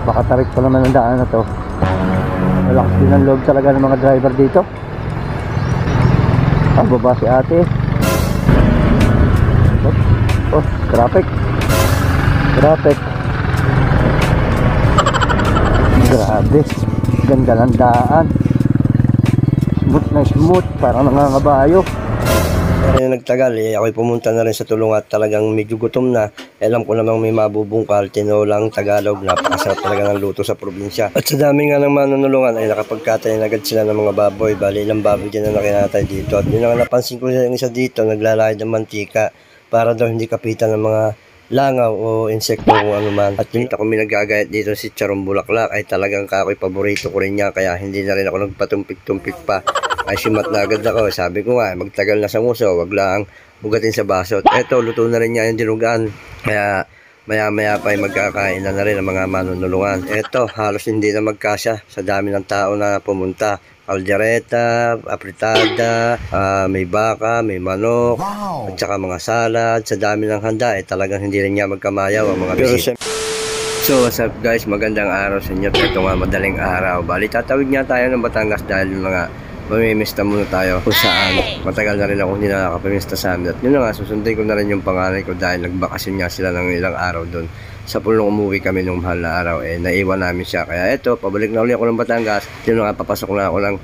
Napakatarik pa naman ang daan na to. Malakas din ang loob talaga ng mga driver dito. Pababa si ate. Oh, traffic. Grabe. Ganda ng daan. Smooth na smooth. Parang nangangabayo. Kaya nagtagal ako'y pumunta na rin sa Tulong at talagang medyo gutom na. Alam ko namang may mabubungkal, tinolang Tagalog, napakasarap talaga ng luto sa probinsya. At sa dami nga ng manunulungan ay nakapagkatay na agad sila ng mga baboy. Bali ilang baboy din na nakinatay dito. At yun ang napansin ko yung isa dito, naglalahid ng mantika para daw hindi kapitan ng mga langaw o insekto kung ano man. At yun ako minagagayat dito si Charong Bulaklak ay talagang kako'y paborito ko rin niya, kaya hindi na rin ako nagpatumpik-tumpik pa. Ay simat na agad ako. Sabi ko nga, magtagal na sa nguso, wag lang bugatin sa baso. At eto, luto na rin niya yung dinugaan. Kaya maya-maya pa ay magkakain na rin ang mga manunulungan. Eto, halos hindi na magkasya sa dami ng tao na pumunta. Aldereta, apritada, may baka, may manok, at saka mga salad. Sa dami ng handa, talagang hindi rin niya magkamayaw ang mga bisita. So what's up guys, magandang araw sa inyo. Ito nga madaling araw. Bali tatawid nga tayo ng Batangas dahil mga mamimista muna tayo kung saan matagal na rin ako hindi nakakapamista sa amin. At yun na nga, susundin ko na rin yung panganay ko dahil nagbakasyon nga sila ng ilang araw doon. Sa pulong umuwi kami nung mahal na araw, naiwan namin siya. Kaya eto, pabalik na ulit ako ng Batangas. Yun na nga, papasok na ako ng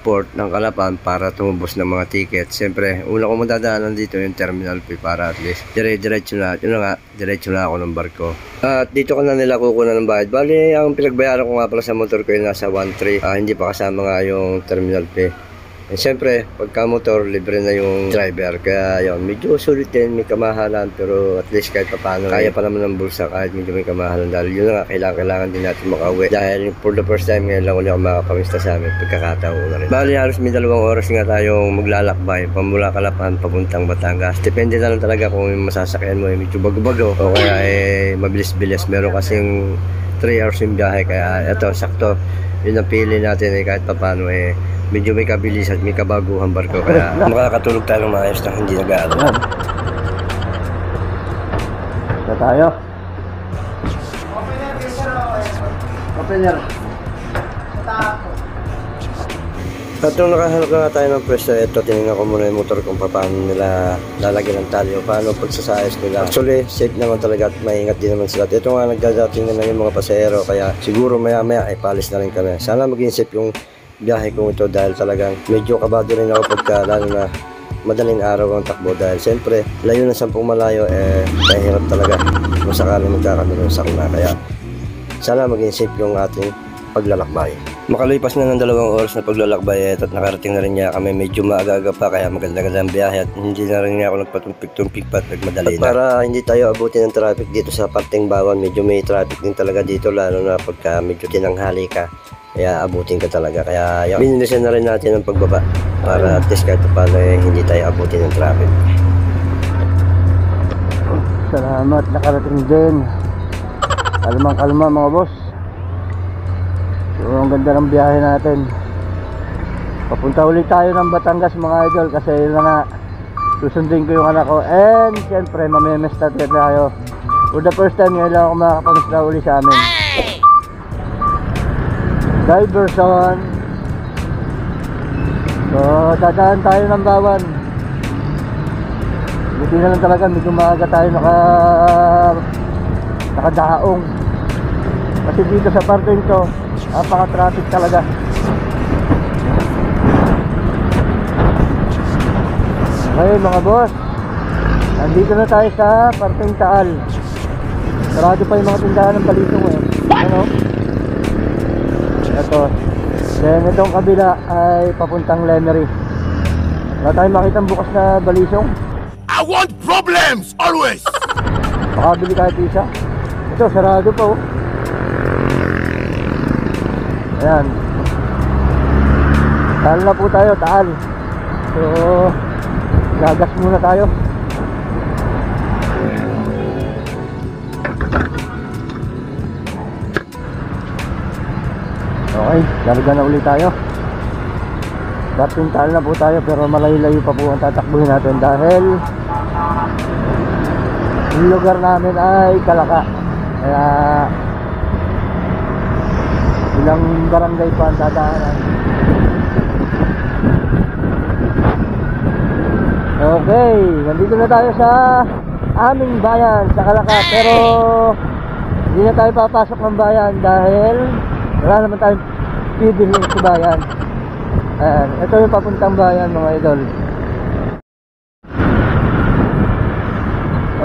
port ng Calapan para tumubos ng mga ticket. Siyempre, una ko madadaanan dito yung terminal fee para at least diretso na. Yun na nga, diretso na ako ng barko. At dito ko na nila kukunan ng bayad. Bali, ang pinagbayaran ko nga pala sa motor ko yung nasa 1.3. Hindi pa kasama nga yung terminal fee. Siyempre, pagka motor, libre na yung driver. Kaya yun, medyo sulit din, may kamahalan. Pero at least kahit pa paano, kaya pa naman ng bulsa kahit medyo may kamahalan. Dahil yun na nga, kailangan din natin makauwi. Dahil for the first time, ngayon lang ulit ako makapamista sa amin. Pagkakataon ko na rin. Bali, halos may 2 oras nga tayong maglalakbay. Pamula Calapan, papuntang Batangas. Depende na lang talaga kung yung masasakyan mo ay medyo bago-bago. O kaya mabilis-bilis. Meron kasing 3 hours yung biyahe. Kaya eto, sakto. Yun ang pili natin kahit pa paano medyo may kabilis at may kabaguhan barko, kaya makakatulog tayo ng maayos na hindi nag-aalala. Ito tayo. Opener. At nung nakahanap na tayo ng pwesto, ito tinignan ko muna yung motor kung paano nila lalagyan ng tali o paano pagsasayos nila. Actually, safe naman talaga at maingat din naman sila. Ito nga nagdadating na yung mga pasahero, kaya siguro maya-maya ay palis na rin kami. Sana maging safe yung biyahe ko ito dahil talagang medyo kabado rin ako pagka lalo na madaling araw ang takbo dahil siyempre layo na 10 malayo mahirap talaga kung sakaling magkakaroon ng sakuna. Kaya sana maging safe yung ating paglalakbay. Makalipas na ng 2 oras na paglalakbay at nakarating na rin niya kami medyo maaga pa, kaya maganda-ganda ang biyahe at hindi na rin niya ako nagpatumpik-tumpik pa at nagmadali na. Para hindi tayo abutin ng traffic dito sa parteng Bawan, medyo may traffic din talaga dito lalo na pagka medyo tinanghali ka. Kaya abutin ka talaga. Kaya yun, binilisan na rin natin ang pagbaba para at least kahit paano hindi tayo abutin ng traffic. Salamat, nakarating din. Kalmang-kalma mga boss. So, ang ganda ng biyahe natin. Papunta ulit tayo ng Batangas mga idol kasi yun na nga, susundin ko yung anak ko. And siyempre mamimesta tayo. For the first time ngayon lang ako makakapamista ulit sa amin. Diversion. So dadaan tayo ng Bawan. Buti na lang talaga medyo maaga tayo nakadaong. Kasi dito sa parking to napaka-traffic talaga. Ngayon mga boss, nandito na tayo sa parking Taal. Sarado pa yung mga tindahan ng Balisong ano? Ito. Then itong kabila ay papuntang Lemery. Wala tayong makitang bukas na Balisong. I want problems always. Makabili kahit isa. Ito sarado pa oh. Ayan. Taal na po tayo, Taal. So gagas muna tayo. Okay, larga na ulit tayo. Dating Taal na po tayo pero malayo-layo pa po ang tatakbuhin natin dahil yung lugar namin ay Kalaka. Kaya Ilang barangay pa ang dadaanan. Okay, nandito na tayo sa aming bayan, sa Calacat. Pero hindi na tayo papasok ng bayan dahil wala naman tayong bibilhin sa bayan. Ayan, ito yung papuntang bayan mga idol.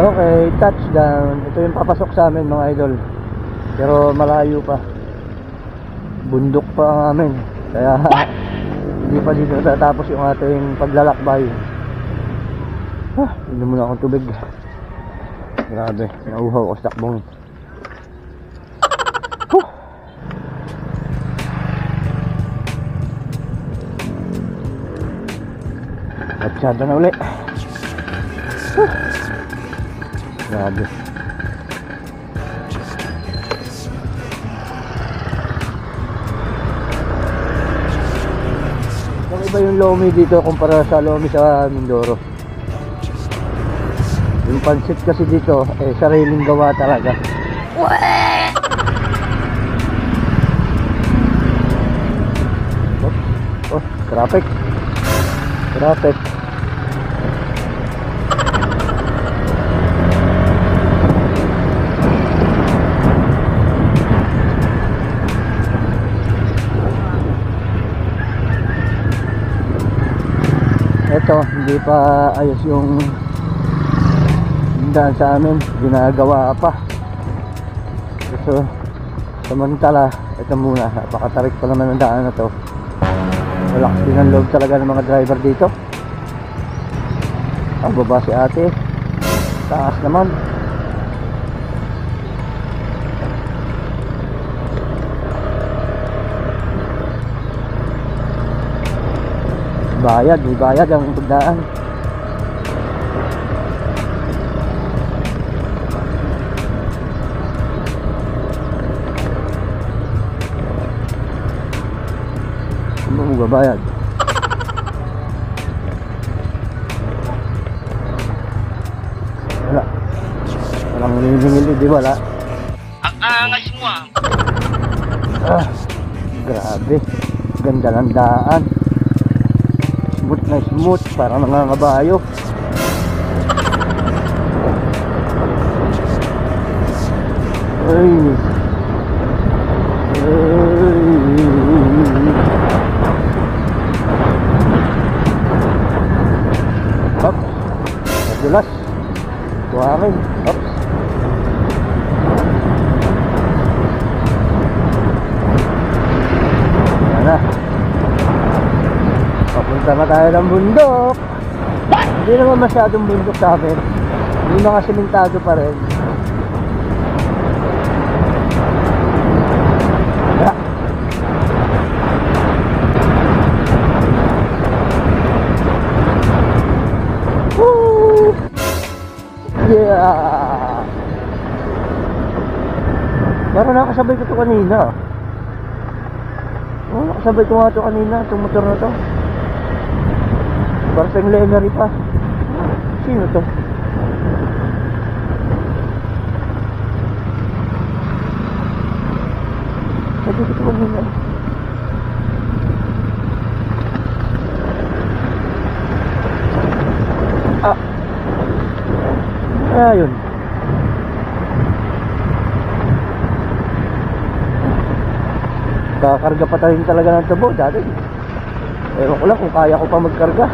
Okay, touchdown. Ito yung papasok sa amin mga idol. Pero malayo pa. Bundok pa ang amin. Kaya hindi pa dito natatapos yung ating paglalakbay. Inom muna akong tubig. Grabe, nauhaw ako sa takbong. Masyado na uli. Grabe. Kung iba yung lomi dito kumpara sa lomi sa Mindoro. Yung pansit kasi dito sariling gawa talaga. Oh, traffic. Traffic. Ito, hindi pa ayos yung daan sa amin, ginagawa pa. So, samantala, ito muna, napakatarik pa naman ang daan na to. Malakas din ang loob talaga ng mga driver dito. Ang baba si ate, taas naman. Bayad, may bayad ang pagdaan. Ano mo babayad? Wala. Walang nilingil, di wala. Ang angas mo ah. Grabe. Ganda ng daan. Smooth na smooth, parang nangangabayo. Ay. Hop. Nadulas. Buhangin. Hop. Yan na. Papunta na tayo ng bundok. Hindi naman masyadong bundok sa amin. May mga simentado pa rin. Woo! Yeah! Parang nakasabay ko ito kanina. Oh, nakasabay ko nga ito kanina, itong motor na ito. Parang sa Lenary pa. Sino to? Sabi ko ito kanina. Ayun. Kakarga pa tayo talaga ng tubo dati. Ewan ko lang kung kaya ko pa magkarga.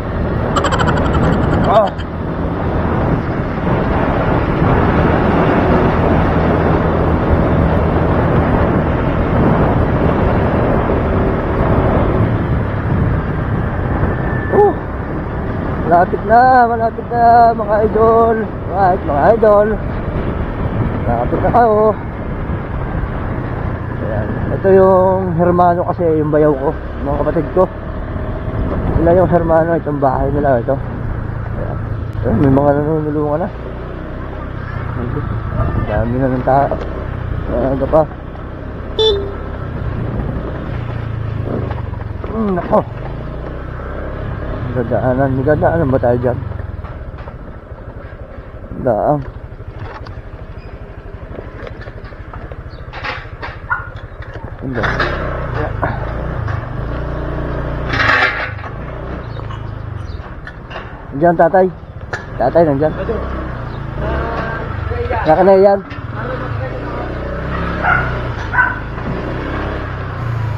Malapit na mga idol. Right, mga idol. Malapit na kayo. Ayan. Ito yung hermano kasi, yung bayaw ko, mga kapatid ko. Sila yung hermano, itong bahay nila ito. Ayan. Ayan, may mga nanunulungan na. Dami na ng tao. Aga pa. Nako. May dadaanan ba tayo dyan? Daan. Hindi. Diyan tatay. Tatay nandiyan. Naka na yan.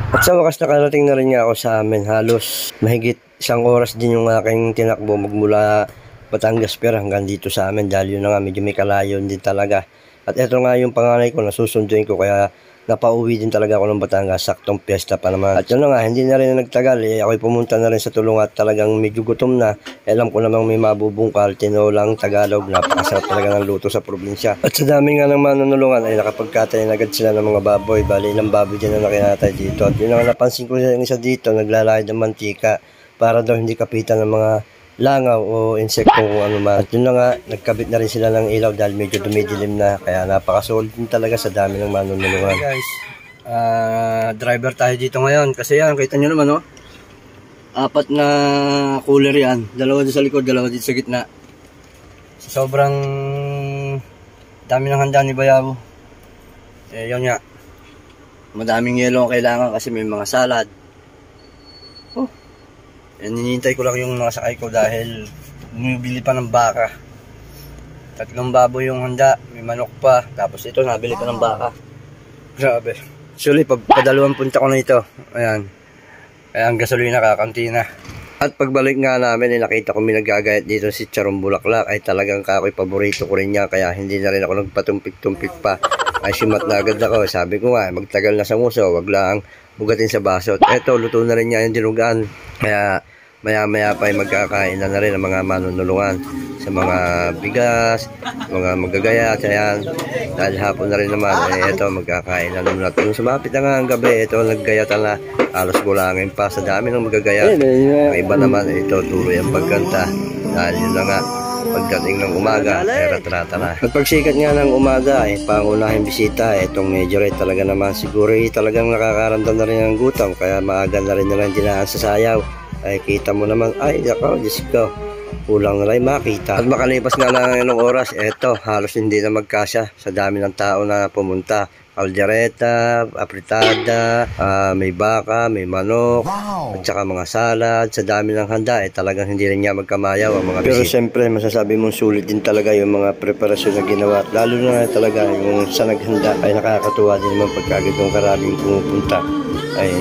At sa wakas nakarating na rin nga ako sa amin. Halos mahigit 1 oras din yung aking tinakbo magmula Batangas Pier hanggang dito sa amin dahil yun na nga medyo may kalayo din talaga. At eto nga yung panganay ko na susunduin ko kaya napauwi din talaga ako ng Batangas, saktong piyesta pa naman. At yun na nga, hindi na rin nagtagal ako'y pumunta na rin sa Tulong at talagang medyo gutom na. Alam ko namang may mabubungkal, tinolang Tagalog, napakasarap talaga ng luto sa probinsya. At sa dami nga ng manunulungan ay nakapagkatayin agad sila ng mga baboy, bali ilang baboy dyan na nakinatay dito. At yun nga napansin ko yung isa dito, naglalahid ng mantika para daw hindi kapitan ng mga langaw o insekto kung ano man. At yun na nga, nagkabit na rin sila ng ilaw dahil medyo dumidilim na. Kaya napakasolid din talaga sa dami ng manunulungan. Hey guys, driver tayo dito ngayon. Kasi yan, kita nyo naman 4 na cooler yan. 2 dito sa likod, 2 dito sa gitna. Sobrang dami ng handa ni Bayabo. Yun nga, madaming yelo ang kailangan kasi may mga salad. Ninintay ko lang yung mga sakay ko dahil bumibili pa ng baka. 3 baboy yung handa, may manok pa, tapos ito nabili pa ng baka. Grabe. Actually, padalawang punta ko na ito. Ayan. Kaya ang gasolina kakanti na. At pagbalik nga namin, nakita ko may nagagayat dito si Charong Bulaklak. Ay talagang kako'y paborito ko rin niya, kaya hindi na rin ako nagpatumpik-tumpik pa. Ay simat na agad ako. Sabi ko nga, magtagal na sa muso, wag lang bugatin sa baso. At eto, luto na rin niya yung dinugaan. Kaya maya-maya pa ay magkakain na rin ang mga manunulungan sa mga bigas, mga magagayat, ayan. Dahil hapon na rin naman, eto, magkakain na naman natin. Nung sumapit na nga ang gabi, eto, naggayatan na. Alos gulangin pa sa dami ng magagayat. Ang iba naman, ito, tuloy ang pagkanta. Dahil yun na nga, pagdating ng umaga, rat-rata na. At pagsikat nga ng umaga, pangunahing bisita, itong medyo rin talaga naman siguro talagang nakakaramdam na rin ng gutom, kaya maaga na rin nalang dinaan sa sayaw. Ay kita mo naman, ay ako, Diyos ko, kulang na lang makita. At makalipas nga lang ng oras, eto, halos hindi na magkasya sa dami ng tao na pumunta. Aljareta, apritada, may baka, may manok, at saka mga salad. Sa dami ng handa, talagang hindi rin niya magkamayaw ang mga bisita. Pero siyempre, masasabi mong sulit din talaga yung mga preparasyon na ginawa. Lalo na talaga yung sa naghanda ay nakakatuwa din naman pagkagad yung karaming pumupunta. Ay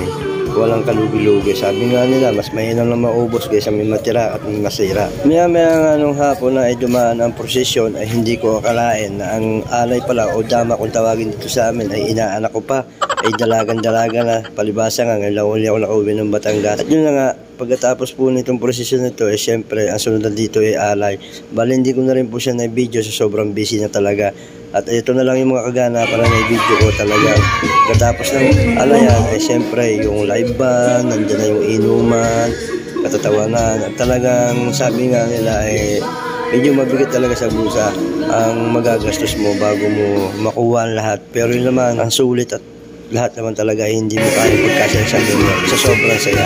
walang kalugi-lugi. Sabi nga nila, mas mahina lang maubos kaysa may matira at may masira. Maya-maya nga nung hapon na ay dumaan ang prosesyon ay hindi ko akalain na ang alay pala o dama kung tawagin dito sa amin ay inaanak ko pa. Ay dalagan-dalaga na. Palibasa nga, ngayon uli ako nakauwi ng Batangas. At yun na nga, pagkatapos po nitong prosesyon nito, syempre, ang sunod na dito ay alay. Bali, hindi ko na rin po siya na-video sa sobrang busy na talaga. At ito na lang yung mga kaganapan na na-video ko talaga. Pagkatapos ng alayan, ay syempre, yung live band, nandyan na yung inuman, katatawanan. At talagang sabi nga nila, medyo mabigat talaga sa busa ang magagastos mo bago mo makuha ang lahat. Pero yun naman, ang sulit at lahat naman talaga hindi mo kaya pagkasya sa sobrang saya.